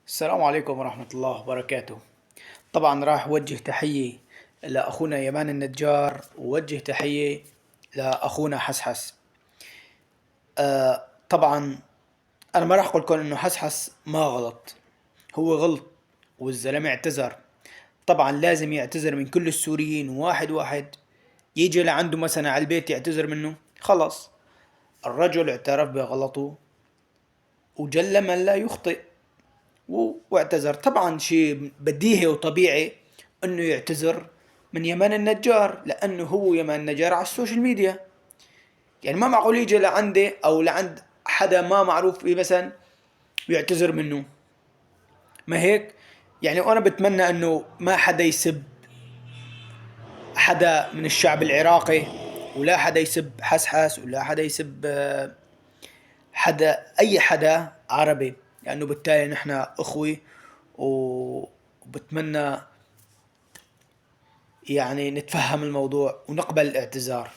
السلام عليكم ورحمة الله وبركاته. طبعا راح أوجه تحية لأخونا يمان النجار، ووجه تحية لأخونا حسحس. طبعا أنا ما راح أقول لكم إنه حسحس ما غلط، هو غلط والزلمة اعتذر. طبعا لازم يعتذر من كل السوريين واحد واحد، يجي لعنده مثلا على البيت يعتذر منه. خلاص، الرجل اعترف بغلطه وجل من لا يخطئ واعتذر. طبعا شيء بديهي وطبيعي انه يعتذر من يمان النجار، لانه هو يمان النجار على السوشيال ميديا. يعني ما معقول يجي لعندي او لعند حدا ما معروف فيه مثلا ويعتذر منه، ما هيك؟ يعني وانا بتمنى انه ما حدا يسب حدا من الشعب العراقي، ولا حدا يسب حسحس، ولا حدا يسب حدا، اي حدا عربي، لانه بالتالي نحن اخوي. وبتمنى يعني نتفهم الموضوع ونقبل الاعتذار.